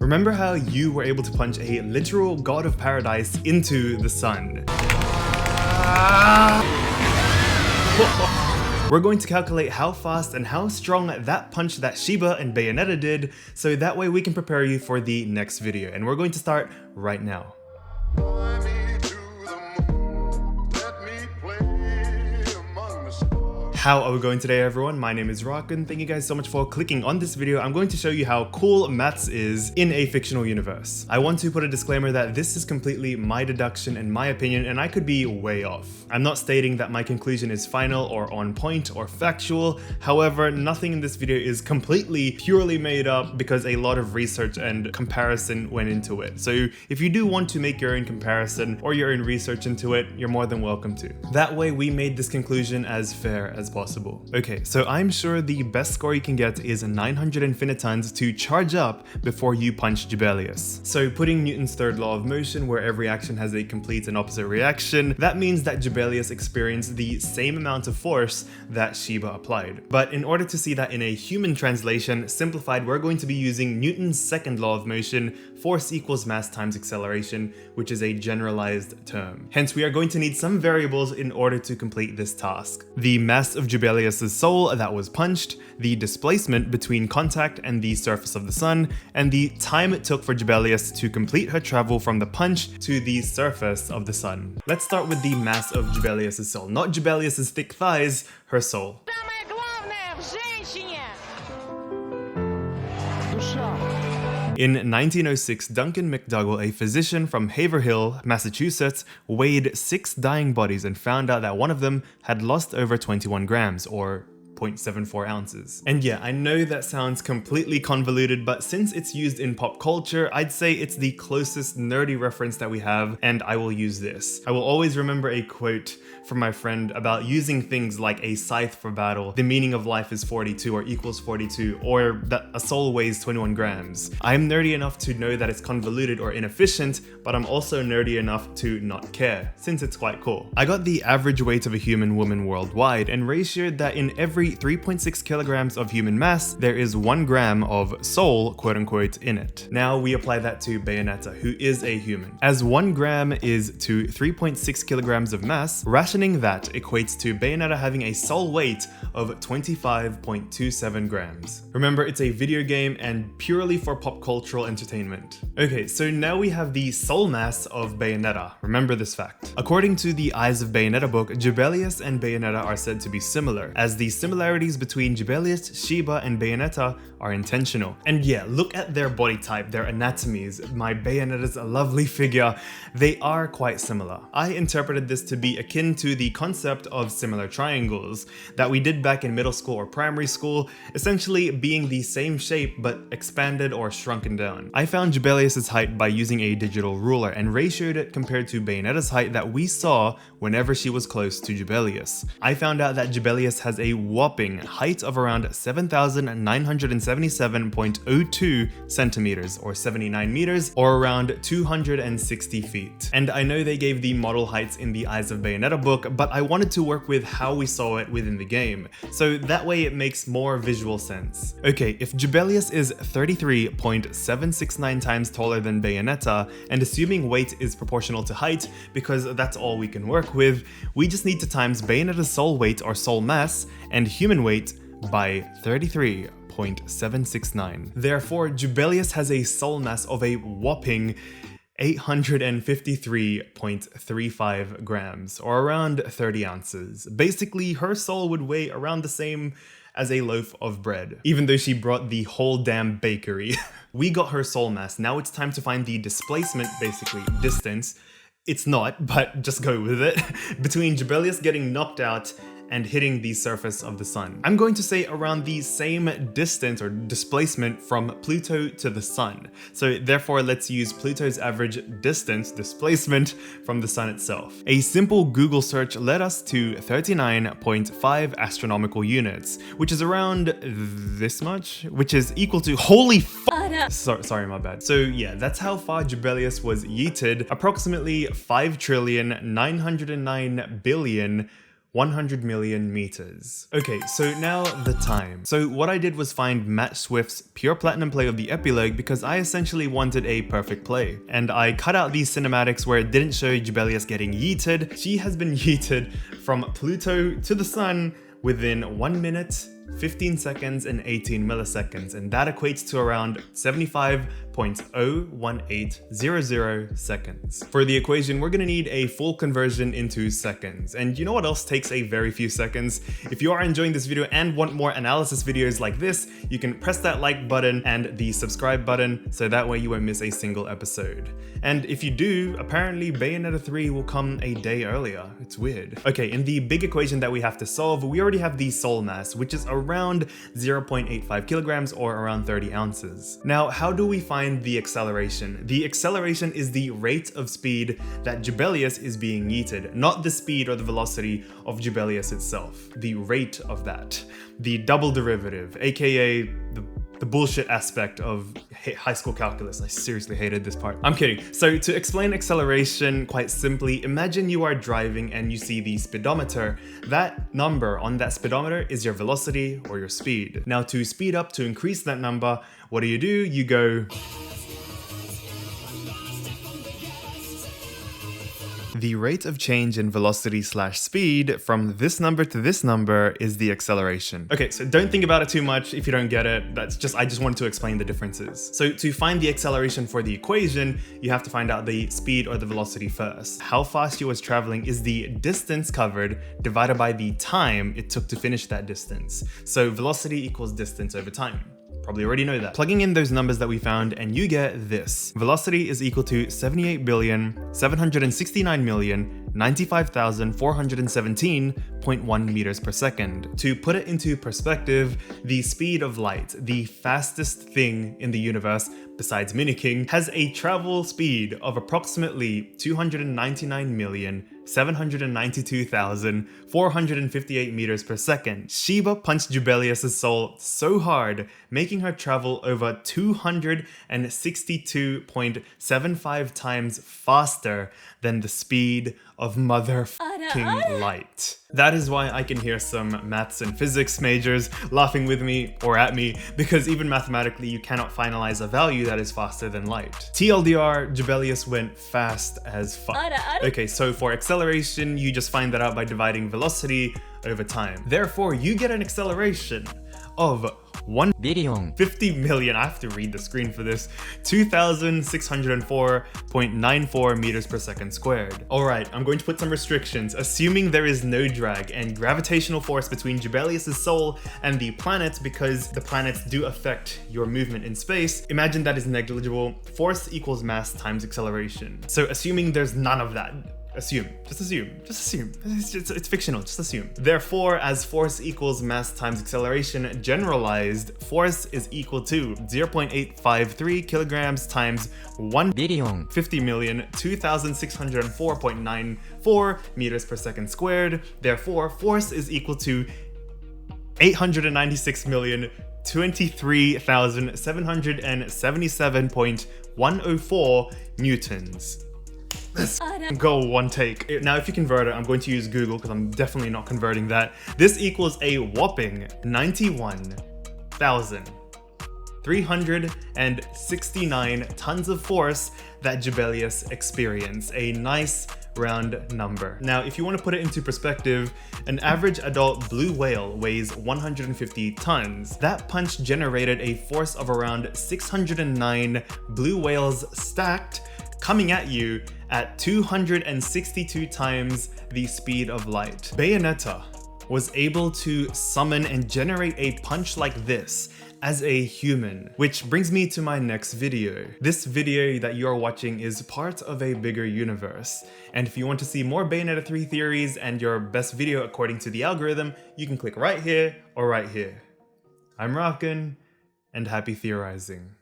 Remember how you were able to punch a literal god of paradise into the sun? We're going to calculate how fast and how strong that punch that Shiba and Bayonetta did, so that way we can prepare you for the next video. And we're going to start right now. How are we going today, everyone? My name is Rock, and thank you guys so much for clicking on this video. I'm going to show you how cool maths is in a fictional universe. I want to put a disclaimer that this is completely my deduction and my opinion, and I could be way off. I'm not stating that my conclusion is final or on point or factual. However, nothing in this video is completely purely made up because a lot of research and comparison went into it. So if you do want to make your own comparison or your own research into it, you're more than welcome to. That way we made this conclusion as fair as possible. Okay, so I'm sure the best score you can get is 900 infinitons to charge up before you punch Jubelius. So putting Newton's third law of motion, where every action has a complete and opposite reaction, that means that Jubelius experienced the same amount of force that Shiba applied. But in order to see that in a human translation, simplified, we're going to be using Newton's second law of motion, force equals mass times acceleration, which is a generalized term. Hence, we are going to need some variables in order to complete this task. The mass of Jubelius' soul that was punched, the displacement between contact and the surface of the sun, and the time it took for Jubelius to complete her travel from the punch to the surface of the sun. Let's start with the mass of Jubelius' soul. Not Jubelius' thick thighs, her soul. In 1906, Duncan McDougall, a physician from Haverhill, Massachusetts, weighed 6 dying bodies and found out that one of them had lost over 21 grams, or 0.74 ounces. And yeah, I know that sounds completely convoluted, but since it's used in pop culture, I'd say it's the closest nerdy reference that we have, and I will use this. I will always remember a quote from my friend about using things like a scythe for battle, the meaning of life is 42 or equals 42, or that a soul weighs 21 grams. I'm nerdy enough to know that it's convoluted or inefficient, but I'm also nerdy enough to not care, since it's quite cool. I got the average weight of a human woman worldwide and ratioed that in every 3.6 kilograms of human mass, there is 1 gram of soul, quote unquote, in it. Now we apply that to Bayonetta, who is a human. As 1 gram is to 3.6 kilograms of mass, rationing that equates to Bayonetta having a soul weight of 25.27 grams. Remember, it's a video game and purely for pop cultural entertainment. Okay, so now we have the soul mass of Bayonetta. Remember this fact. According to the Eyes of Bayonetta book, Jubelius and Bayonetta are said to be similar, as the similarities between Jubelius, Shiba, and Bayonetta are intentional. And yeah, look at their body type, their anatomies. My Bayonetta's a lovely figure. They are quite similar. I interpreted this to be akin to the concept of similar triangles that we did back in middle school or primary school, essentially being the same shape but expanded or shrunken down. I found Jubelius' height by using a digital ruler and ratioed it compared to Bayonetta's height that we saw whenever she was close to Jubelius. I found out that Jubelius has a whopping height of around 7,977.02 centimeters, or 79 meters, or around 260 feet. And I know they gave the model heights in the Eyes of Bayonetta book, but I wanted to work with how we saw it within the game, so that way it makes more visual sense. Okay, if Jubelius is 33.769 times taller than Bayonetta, and assuming weight is proportional to height, because that's all we can work with, we just need to times Bayonetta's soul weight or soul mass and human weight by 33.769. Therefore, Jubelius has a soul mass of a whopping 853.35 grams, or around 30 ounces. Basically, her soul would weigh around the same as a loaf of bread, even though she brought the whole damn bakery. We got her soul mass. Now it's time to find the displacement, basically distance. It's not, but just go with it, between Jubelius getting knocked out and hitting the surface of the sun. I'm going to say around the same distance or displacement from Pluto to the sun. So therefore, let's use Pluto's average distance, displacement, from the sun itself. A simple Google search led us to 39.5 astronomical units, which is around this much, which is equal to, holy f***. Sorry, my bad. So yeah, that's how far Jubelius was yeeted, approximately 5,909,000,000,000 100 million meters. Okay, so now the time. So what I did was find Matt Swift's pure platinum play of the epilogue because I essentially wanted a perfect play. And I cut out these cinematics where it didn't show Jubelius getting yeeted. She has been yeeted from Pluto to the sun within 1 minute, 15 seconds and 18 milliseconds, and that equates to around 75.01800 seconds. For the equation, we're gonna need a full conversion into seconds. And you know what else takes a very few seconds? If you are enjoying this video and want more analysis videos like this, you can press that like button and the subscribe button so that way you won't miss a single episode. And if you do, apparently Bayonetta 3 will come a day earlier. It's weird. Okay, in the big equation that we have to solve, we already have the soul mass, which is around 0.85 kilograms or around 30 ounces. Now, how do we find the acceleration? The acceleration is the rate of speed that Jubileus is being yeeted, not the speed or the velocity of Jubileus itself. The rate of that. The double derivative, aka the bullshit aspect of high school calculus. I seriously hated this part. I'm kidding. So to explain acceleration quite simply, imagine you are driving and you see the speedometer. That number on that speedometer is your velocity or your speed. Now to speed up, to increase that number, what do? You go... The rate of change in velocity slash speed from this number to this number is the acceleration. Okay, so don't think about it too much if you don't get it. I just wanted to explain the differences. So to find the acceleration for the equation, you have to find out the speed or the velocity first. How fast you was traveling is the distance covered divided by the time it took to finish that distance. So velocity equals distance over time. Probably already know that. Plugging in those numbers that we found and you get this. Velocity is equal to 78,769,095,417.1 meters per second. To put it into perspective, the speed of light, the fastest thing in the universe besides mimicking, has a travel speed of approximately 299,792,458 meters per second. Sheba punched Jubelius' soul so hard, making her travel over 262.75 times faster than the speed of motherfucking light. That is why I can hear some maths and physics majors laughing with me or at me, because even mathematically you cannot finalize a value that is faster than light. TLDR, Jubelius went fast as fuck. Okay, so for acceleration, you just find that out by dividing velocity over time. Therefore, you get an acceleration of 1,050 million, I have to read the screen for this, 2,604.94 meters per second squared. Alright, I'm going to put some restrictions. Assuming there is no drag and gravitational force between Jubelius' soul and the planets, because the planets do affect your movement in space, imagine that is negligible. Force equals mass times acceleration. So assuming there's none of that, just assume. It's fictional, just assume. Therefore, as force equals mass times acceleration generalized, force is equal to 0.853 kilograms times 1,050,2,604.94 meters per second squared. Therefore, force is equal to 896,023,777.104 newtons. Let's go one take. Now, if you convert it, I'm going to use Google because I'm definitely not converting that. This equals a whopping 91,369 tons of force that Jubelius experienced. A nice round number. Now, if you want to put it into perspective, an average adult blue whale weighs 150 tons. That punch generated a force of around 609 blue whales stacked, coming at you at 262 times the speed of light. Bayonetta was able to summon and generate a punch like this as a human, which brings me to my next video. This video that you're watching is part of a bigger universe, and if you want to see more Bayonetta 3 theories and your best video according to the algorithm, you can click right here or right here. I'm rockin', and happy theorizing.